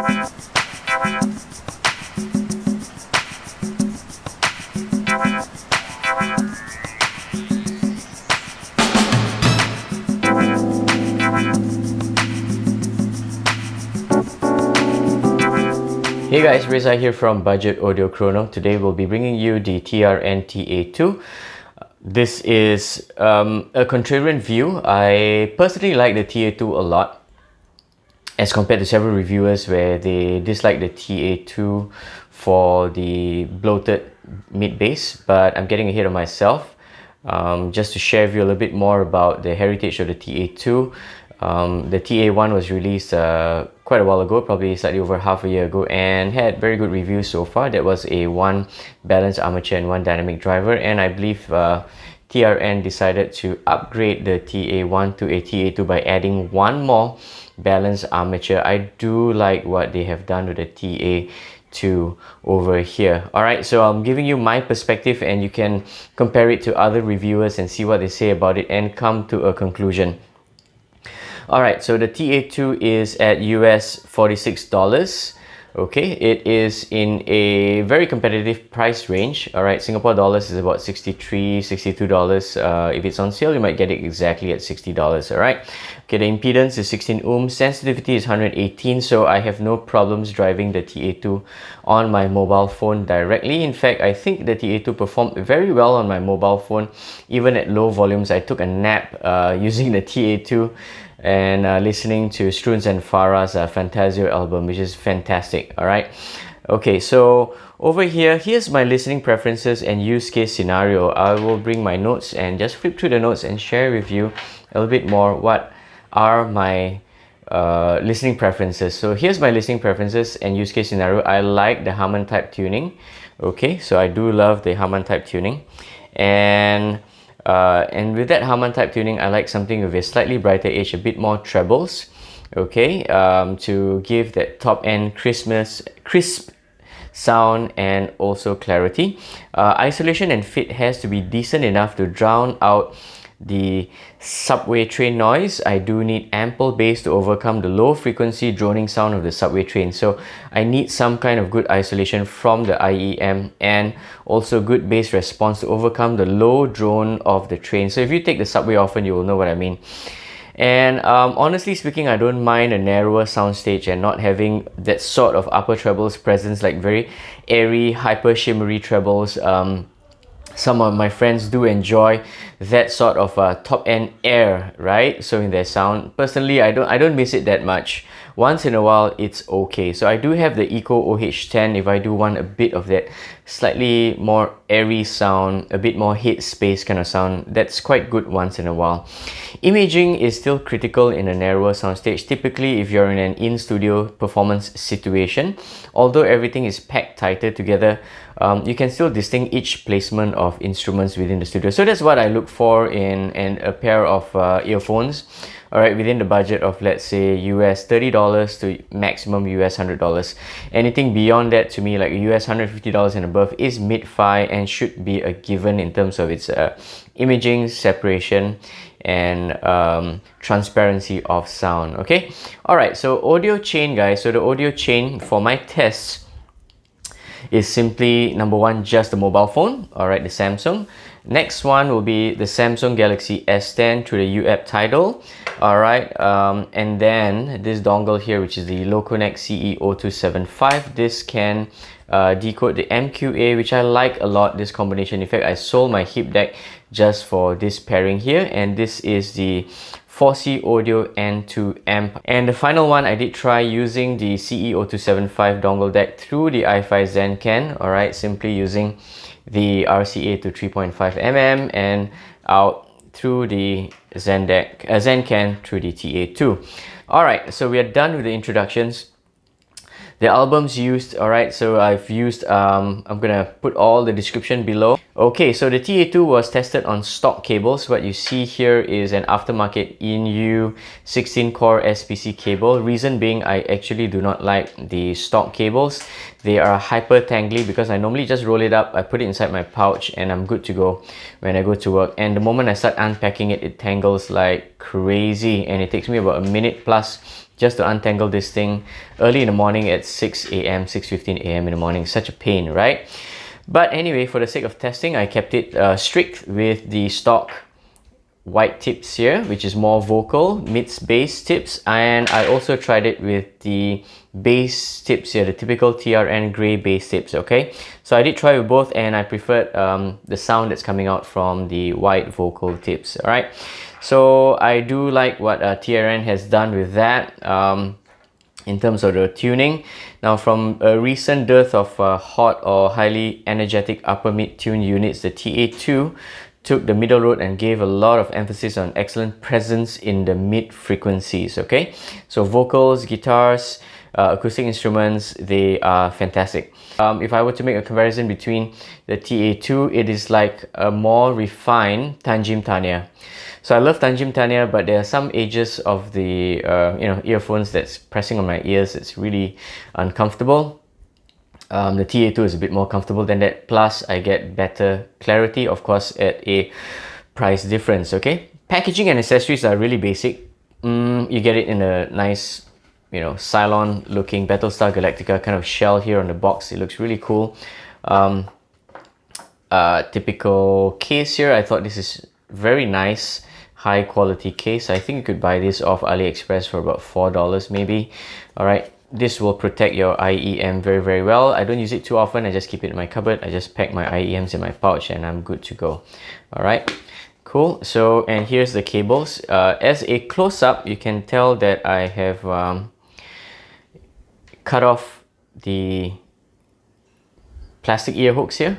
Hey guys, Reza here from Budget Audio Chrono. Today we'll be bringing you the TRN TA2. This is a contrarian view. I personally like the TA2 a lot as compared to several reviewers where they dislike the TA2 for the bloated mid bass, but I'm getting ahead of myself just to share with you a little bit more about the heritage of the TA2. The TA1 was released quite a while ago, probably slightly over half a year ago, and had very good reviews so far. That was a one balanced armature and one dynamic driver, and I believe TRN decided to upgrade the TA1 to a TA2 by adding one more balanced armature. I do like what they have done with the TA2 over here. Alright, so I'm giving you my perspective and you can compare it to other reviewers and see what they say about it and come to a conclusion. Alright, so the TA2 is at US $46. Okay, it is in a very competitive price range. Alright, Singapore dollars is about $63, $62. If it's on sale, you might get it exactly at $60. Alright, okay, the impedance is 16 ohms, sensitivity is 118, so I have no problems driving the TA2 on my mobile phone directly. In fact, I think the TA2 performed very well on my mobile phone, even at low volumes. I took a nap using the TA2 and listening to Strunz and Farah's Fantaseo album, which is fantastic. Alright, okay, so over here, here's my listening preferences and use case scenario. I will bring my notes and just flip through the notes and share with you a little bit more what are my listening preferences. So here's my listening preferences and use case scenario. I like the Harman type tuning. Okay, so I do love the Harman type tuning, and with that Harman type tuning, I like something with a slightly brighter edge, a bit more trebles, okay, to give that top end crisp sound and also clarity. Isolation and fit has to be decent enough to drown out the subway train noise. I do need ample bass to overcome the low frequency droning sound of the subway train. So I need some kind of good isolation from the IEM and also good bass response to overcome the low drone of the train. So if you take the subway often, you will know what I mean. And honestly speaking, I don't mind a narrower soundstage and not having that sort of upper trebles presence, like very airy, hyper shimmery trebles. Some of my friends do enjoy that sort of top end air, right? So in their sound, personally, I don't miss it that much. Once in a while, it's okay. So I do have the Eco OH10 if I do want a bit of that slightly more airy sound, a bit more head space kind of sound. That's quite good once in a while. Imaging is still critical in a narrower soundstage, typically if you're in an in-studio performance situation. Although everything is packed tighter together, you can still distinct each placement of instruments within the studio. So that's what I look for in a pair of earphones. Alright, within the budget of, let's say, US $30 to maximum US $100. Anything beyond that, to me, like US $150 and above, is mid-fi and should be a given in terms of its imaging, separation, and transparency of sound. Okay, alright, so audio chain, guys. So the audio chain for my tests is simply, number one, just the mobile phone, alright, the Samsung. Next one will be the Samsung Galaxy S10 through the UAPP Tidal, alright, and then this dongle here, which is the Loconaq CE0275. This can decode the MQA, which I like a lot, this combination. In fact, I sold my hip deck just for this pairing here, and this is the Fosi Audio N2 amp. And the final one, I did try using the CE0275 dongle deck through the i5 Zencan, alright, simply using the RCA to 3.5mm and out through the Zencan through the TA2. Alright, so we are done with the introductions. The albums used, alright, so I've used, I'm gonna put all the description below. Okay, so the TA2 was tested on stock cables. What you see here is an aftermarket INU 16-core SPC cable. Reason being, I actually do not like the stock cables. They are hyper tangly because I normally just roll it up, I put it inside my pouch, and I'm good to go when I go to work. And the moment I start unpacking it, it tangles like crazy, and it takes me about a minute plus just to untangle this thing early in the morning at 6 a.m, 6:15 a.m. in the morning. Such a pain, right? But anyway, for the sake of testing, I kept it strict with the stock white tips here, which is more vocal, mids bass tips, and I also tried it with the bass tips here, the typical TRN grey bass tips, okay? So I did try with both, and I preferred the sound that's coming out from the white vocal tips, alright? So I do like what TRN has done with that in terms of the tuning. Now, from a recent dearth of hot or highly energetic upper mid tune units, the TA2 took the middle road and gave a lot of emphasis on excellent presence in the mid frequencies, okay? So vocals, guitars, acoustic instruments, they are fantastic. If I were to make a comparison between the TA2, it is like a more refined Tanjim Tanya. So I love Tanjim Tanya, but there are some edges of the earphones that's pressing on my ears. It's really uncomfortable. The TA2 is a bit more comfortable than that, plus I get better clarity, of course, at a price difference, okay? Packaging and accessories are really basic. You get it in a nice, Cylon looking Battlestar Galactica kind of shell here on the box. It looks really cool. Typical case here, I thought this is very nice, high quality case. I think you could buy this off AliExpress for about $4 maybe. Alright. This will protect your IEM very, very well. I don't use it too often. I just keep it in my cupboard. I just pack my IEMs in my pouch and I'm good to go. All right, cool. So, and here's the cables. As a close-up, you can tell that I have cut off the plastic ear hooks here.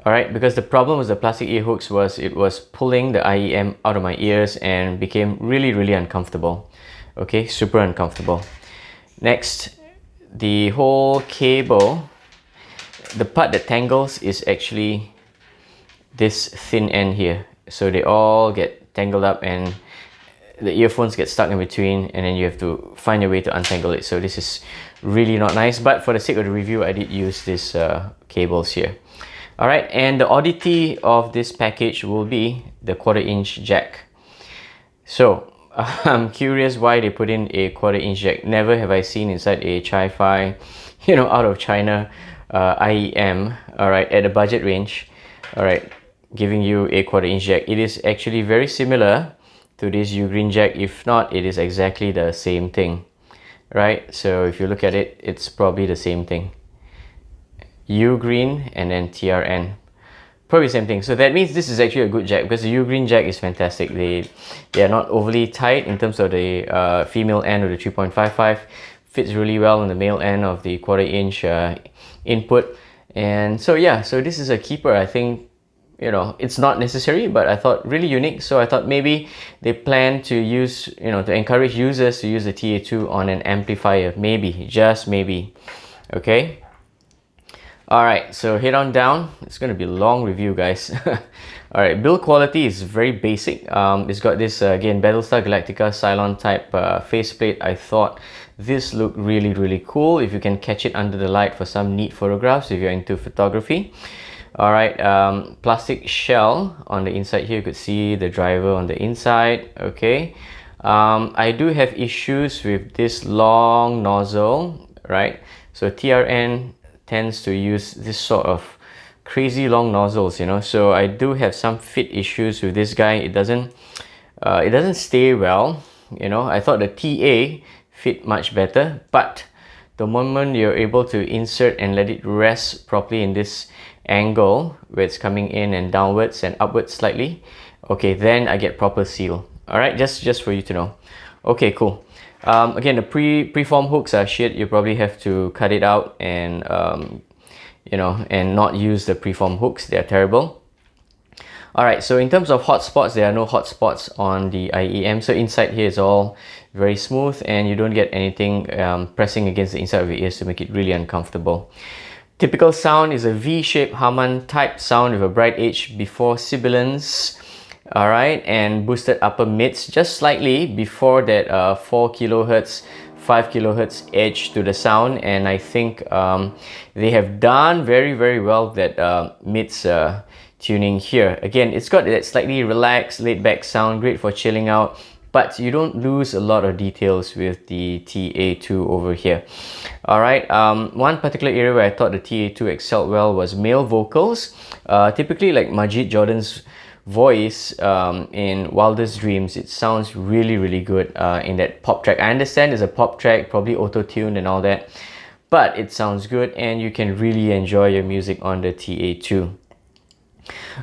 All right, because the problem with the plastic ear hooks was it was pulling the IEM out of my ears and became really, really uncomfortable. Okay, super uncomfortable. Next, the whole cable, the part that tangles is actually this thin end here. So they all get tangled up and the earphones get stuck in between, and then you have to find your way to untangle it. So this is really not nice, but for the sake of the review, I did use these cables here. Alright, and the oddity of this package will be the 1/4" jack. So I'm curious why they put in a 1/4" jack. Never have I seen inside a Chi-Fi, out of China IEM, alright, at a budget range, alright, giving you a 1/4" jack. It is actually very similar to this U-Green jack. If not, it is exactly the same thing, right? So if you look at it, it's probably the same thing. U-Green and then TRN. Probably the same thing. So that means this is actually a good jack, because the U-Green jack is fantastic. They are not overly tight in terms of the female end of the 3.55. Fits really well on the male end of the 1/4" input. And so yeah, so this is a keeper. I think, it's not necessary, but I thought really unique. So I thought maybe they plan to use, to encourage users to use the TA2 on an amplifier. Maybe, just maybe. Okay. Alright, so head on down. It's going to be a long review, guys. Alright, build quality is very basic. It's got this, again, Battlestar Galactica Cylon type faceplate. I thought this looked really, really cool. If you can catch it under the light for some neat photographs, if you're into photography. Alright, plastic shell on the inside here. You could see the driver on the inside. Okay. I do have issues with this long nozzle, right? So TRN tends to use this sort of crazy long nozzles, so I do have some fit issues with this guy. It doesn't stay well, I thought the TA fit much better, but the moment you're able to insert and let it rest properly in this angle where it's coming in and downwards and upwards slightly, okay, then I get proper seal. All right, just for you to know. Okay, cool. Again, the preform hooks are shit. You probably have to cut it out and and not use the preform hooks. They are terrible. Alright, so in terms of hotspots, there are no hotspots on the IEM. So inside here is all very smooth and you don't get anything pressing against the inside of your ears to make it really uncomfortable. Typical sound is a V-shaped Harman type sound with a bright edge before sibilance. Alright, and boosted upper mids just slightly before that 4 kHz, 5 kHz edge to the sound, and I think they have done very, very well with that mids tuning here. Again, it's got that slightly relaxed, laid back sound, great for chilling out, but you don't lose a lot of details with the TA2 over here. Alright, one particular area where I thought the TA2 excelled well was male vocals. Typically like Majid Jordan's voice in Wildest Dreams, it sounds really good in that pop track. I understand it's a pop track, probably auto-tuned and all that, but it sounds good and you can really enjoy your music on the TA2.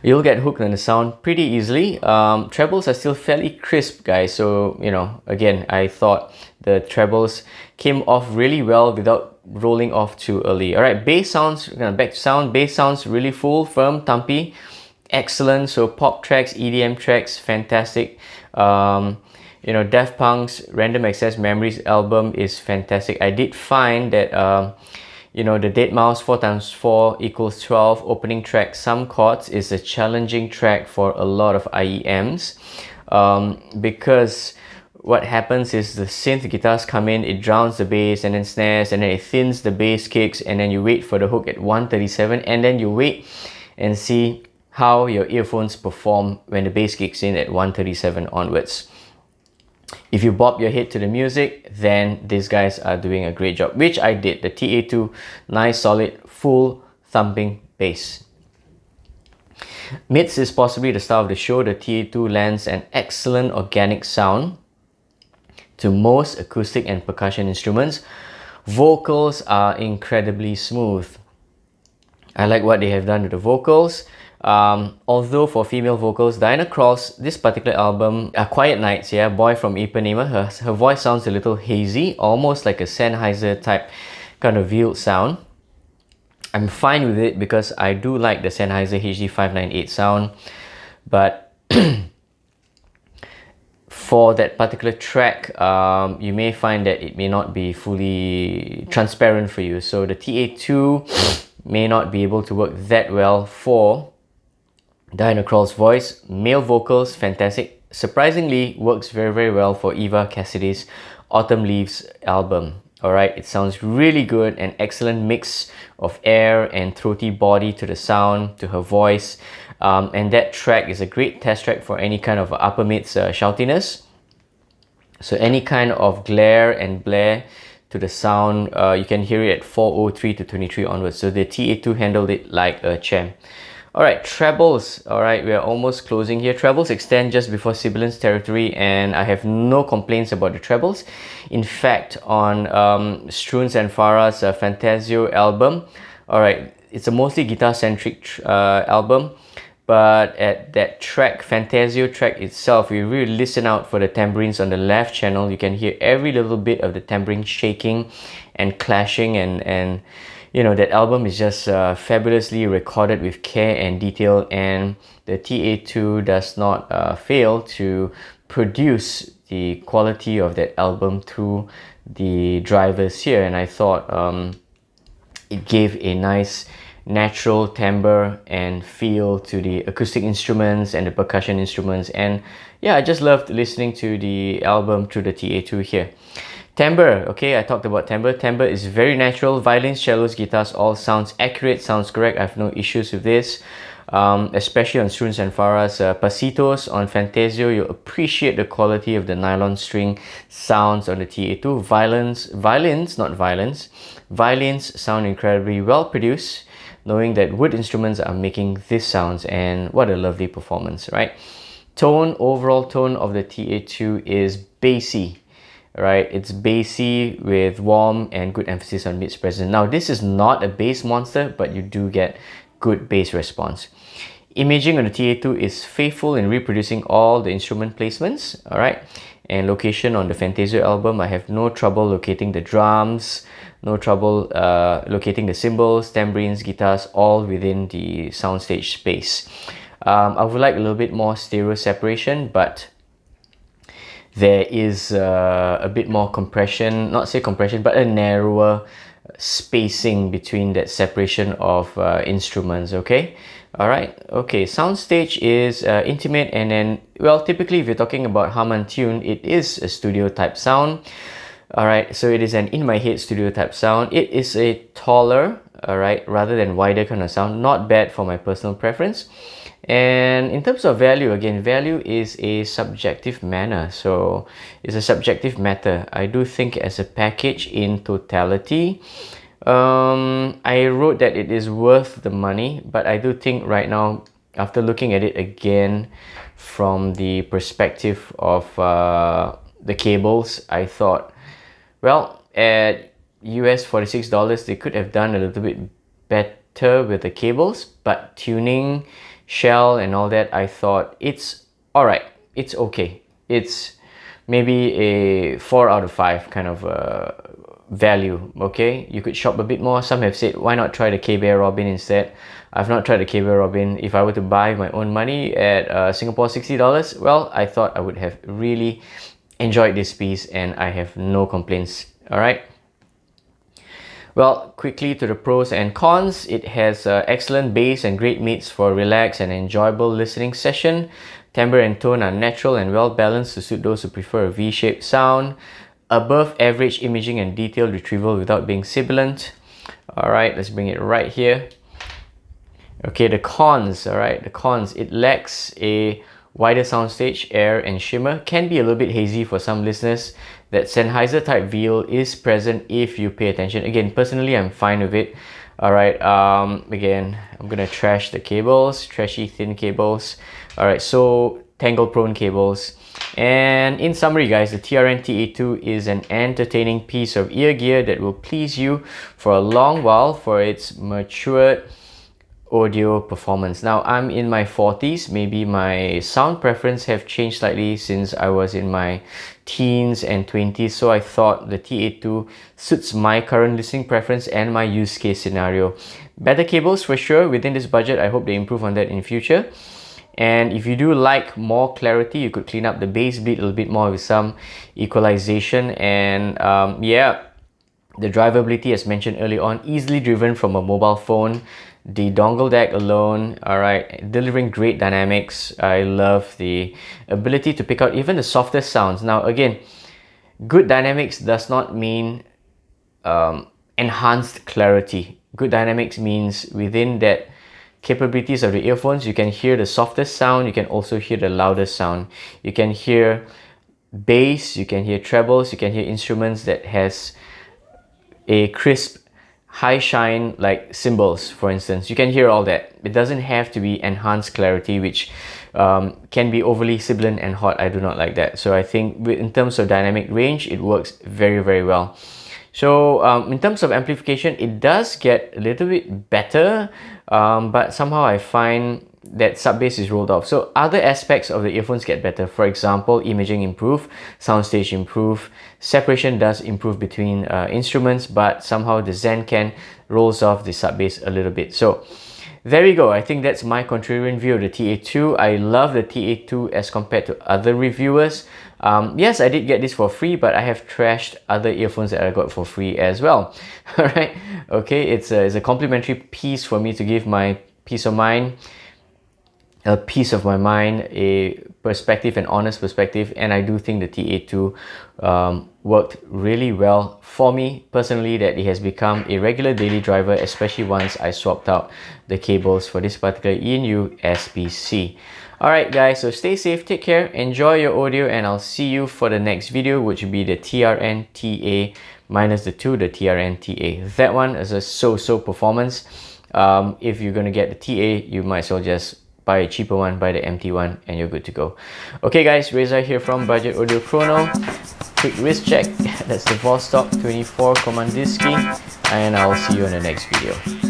You'll get hooked on the sound pretty easily. Trebles are still fairly crisp, guys, so you know, again, I thought the trebles came off really well without rolling off too early. Alright, bass sounds, back to sound, bass sounds really full, firm, thumpy, excellent. So pop tracks, EDM tracks, fantastic. You know, Daft Punk's Random Access Memories album is fantastic. I did find that you know, the deadmau5 4x4 equals 12 opening track, Some Chords, is a challenging track for a lot of IEMs, because what happens is the synth guitars come in, it drowns the bass and then snares, and then it thins the bass kicks, and then you wait for the hook at 137, and then you wait and see how your earphones perform when the bass kicks in at 137 onwards. If you bob your head to the music, then these guys are doing a great job, which I did. The TA2, nice, solid, full thumping bass. Mids is possibly the star of the show. The TA2 lends an excellent organic sound to most acoustic and percussion instruments. Vocals are incredibly smooth. I like what they have done with the vocals. Although for female vocals, Krall's this particular album, Quiet Nights, yeah, Boy from Ipanema, her voice sounds a little hazy, almost like a Sennheiser type kind of veiled sound. I'm fine with it because I do like the Sennheiser HD598 sound, but for that particular track, you may find that it may not be fully transparent for you. So the TA2 may not be able to work that well for Krall's voice. Male vocals, fantastic. Surprisingly, works very well for Eva Cassidy's Autumn Leaves album. Alright, it sounds really good, an excellent mix of air and throaty body to the sound, to her voice. And that track is a great test track for any kind of upper mids shoutiness. So any kind of glare and blare to the sound, you can hear it at 403 to 23 onwards. So the TA2 handled it like a champ. Alright, trebles. Alright, we are almost closing here. Trebles extend just before sibilance territory, and I have no complaints about the trebles. In fact, on Strunz and Farah's Fantaseo album, alright, it's a mostly guitar-centric album, but at that track, Fantaseo track itself, you really listen out for the tambourines on the left channel. You can hear every little bit of the tambourine shaking and clashing, and you know, that album is just fabulously recorded with care and detail, and the TA2 does not fail to produce the quality of that album through the drivers here. And I thought it gave a nice natural timbre and feel to the acoustic instruments and the percussion instruments, and yeah, I just loved listening to the album through the TA2 here. Timbre, okay, I talked about timbre. Timbre is very natural. Violins, cellos, guitars, all sounds accurate, sounds correct. I have no issues with this, especially on Strunz and Farah's Pasitos. On Fantaseo, you'll appreciate the quality of the nylon string sounds on the TA2. Violins sound incredibly well produced, knowing that wood instruments are making these sounds, and what a lovely performance, right? Overall tone of the TA2 is bassy. Right, it's bassy with warm and good emphasis on mids presence. Now, this is not a bass monster, but you do get good bass response. Imaging on the TA2 is faithful in reproducing all the instrument placements. Alright, and location on the Fantaseo album, I have no trouble locating the drums, no trouble locating the cymbals, tambourines, guitars, all within the soundstage space. I would like a little bit more stereo separation, but there is a bit more compression, not say compression, but a narrower spacing between that separation of instruments, okay? Alright, okay, soundstage is intimate, and then, well, typically if you're talking about Harman Tune, it is a studio type sound. Alright, so it is an in my head studio type sound. It is a taller, alright, rather than wider kind of sound. Not bad for my personal preference. And in terms of value, again, value is a subjective manner, so it's a subjective matter. I do think as a package in totality, I wrote that it is worth the money, but I do think right now, after looking at it again from the perspective of the cables, I thought, well, at US $46, they could have done a little bit better with the cables, but tuning, shell and all that, I thought it's alright, it's okay. It's maybe a 4 out of 5 kind of value, okay? You could shop a bit more. Some have said, why not try the K-Bear Robin instead? I've not tried the K-Bear Robin. If I were to buy my own money at Singapore $60, well, I thought I would have really enjoyed this piece and I have no complaints, alright? Well, quickly to the pros and cons. It has excellent bass and great mids for a relaxed and enjoyable listening session. Timbre and tone are natural and well balanced to suit those who prefer a V-shaped sound. Above average imaging and detailed retrieval without being sibilant. Alright, let's bring it right here. Okay, the cons, alright, the cons. It lacks a wider soundstage, air and shimmer. Can be a little bit hazy for some listeners. That Sennheiser type VL is present if you pay attention. Again, personally, I'm fine with it. Alright, again, I'm gonna trash the cables, trashy thin cables. Alright, so tangle prone cables. And in summary, guys, the TRN TA2 is an entertaining piece of ear gear that will please you for a long while for its matured audio performance. Now, I'm in my 40s. Maybe my sound preference have changed slightly since I was in my teens and 20s, so I thought the TA2 suits my current listening preference and my use case scenario. Better cables for sure within this budget. I hope they improve on that in future. And if you do like more clarity, you could clean up the bass beat a little bit more with some equalization. And yeah, the drivability, as mentioned earlier on, easily driven from a mobile phone. The dongle deck alone, alright, delivering great dynamics. I love the ability to pick out even the softest sounds. Now again, good dynamics does not mean enhanced clarity. Good dynamics means within that capabilities of the earphones, you can hear the softest sound, you can also hear the loudest sound. You can hear bass, you can hear trebles, you can hear instruments that has a crisp high shine, like cymbals for instance. You can hear all that. It doesn't have to be enhanced clarity, which can be overly sibilant and hot. I do not like that. So I think in terms of dynamic range, it works very, very well. So in terms of amplification, it does get a little bit better, but somehow I find that sub-bass is rolled off. So other aspects of the earphones get better. For example, imaging improve, soundstage improve, separation does improve between instruments, but somehow the Zen can rolls off the sub-bass a little bit. So there we go. I think that's my contrarian view of the TA2. I love the TA2 as compared to other reviewers. Yes, I did get this for free, but I have trashed other earphones that I got for free as well. Alright, okay, it's a complimentary piece for me to give my peace of mind, a piece of my mind, a perspective, an honest perspective, and I do think the TA2 worked really well for me personally, that it has become a regular daily driver, especially once I swapped out the cables for this particular ENU SPC. Alright guys, so stay safe, take care, enjoy your audio, and I'll see you for the next video, which will be the TRN TA minus the TRN TA. That one is a so-so performance. If you're going to get the TA, you might as well just buy a cheaper one, buy the empty one, and you're good to go. Okay guys, Reza here from Budget Audio Chrono. Quick wrist check. That's the Vostok 24 Commandiski, and I'll see you in the next video.